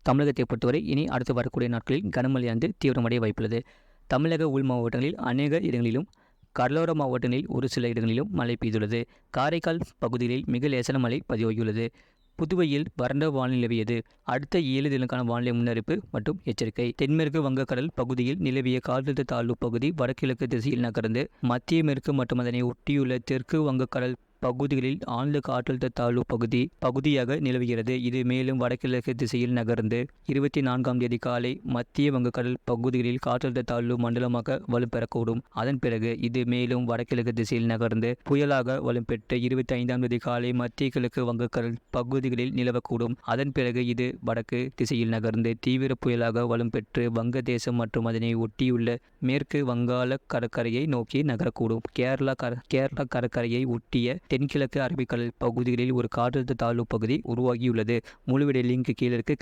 தமிழகத்தை பொறுத்தவரை இனி அடுத்து வரக்கூடிய நாட்களில் கனமழையானது தீவிரமடைய வாய்ப்புள்ளது. தமிழக உள் மாவட்டங்களில் அநேக இடங்களிலும், கடலோர மாவட்டங்களில் ஒரு சில இடங்களிலும் மழை பெய்துள்ளது. காரைக்கால் பகுதிகளில் மிக லேசான மழை பதிவாகியுள்ளது. புதுவையில் வறண்ட வானிலை நிலவியது. அடுத்த 7 தினங்களுக்கான வானிலை முன்னறிப்பு மற்றும் எச்சரிக்கை. தென்மேற்கு வங்கக்கடல் பகுதியில் நிலவிய காற்றழுத்த தாழ்வு பகுதி வடகிழக்கு திசையில் நகர்ந்து மத்திய மேற்கு மற்றும் அதனை ஒட்டியுள்ள தெற்கு வங்கக்கடல் பகுதிகளில் ஆழ்ந்த காற்றழுத்த தாழ்வு பகுதியாக நிலவுகிறது. இது மேலும் வடகிழக்கு திசையில் நகர்ந்து 24ஆம் தேதி காலை மத்திய வங்கக்கடல் பகுதிகளில் காற்றழுத்த தாழ்வு மண்டலமாக வலுப்பெறக்கூடும். அதன் பிறகு இது மேலும் வடகிழக்கு திசையில் நகர்ந்து புயலாக வலுப்பெற்று 25ஆம் தேதி காலை மத்திய கிழக்கு வங்கக்கடல் பகுதிகளில் நிலவக்கூடும். அதன் பிறகு இது வடக்கு திசையில் நகர்ந்து தீவிர புயலாக வலுப்பெற்று வங்கதேசம் மற்றும் அதனை ஒட்டியுள்ள மேற்கு வங்காள கடற்கரையை நோக்கி நகரக்கூடும். கேரளா கடற்கரையை ஒட்டிய தென்கிழக்கு அரபிக்கடல் பகுதிகளில் ஒரு காற்றழுத்த தாழ்வு பகுதி உருவாகியுள்ளது. முழு வீடியோ லிங்க் கீழே இருக்கு.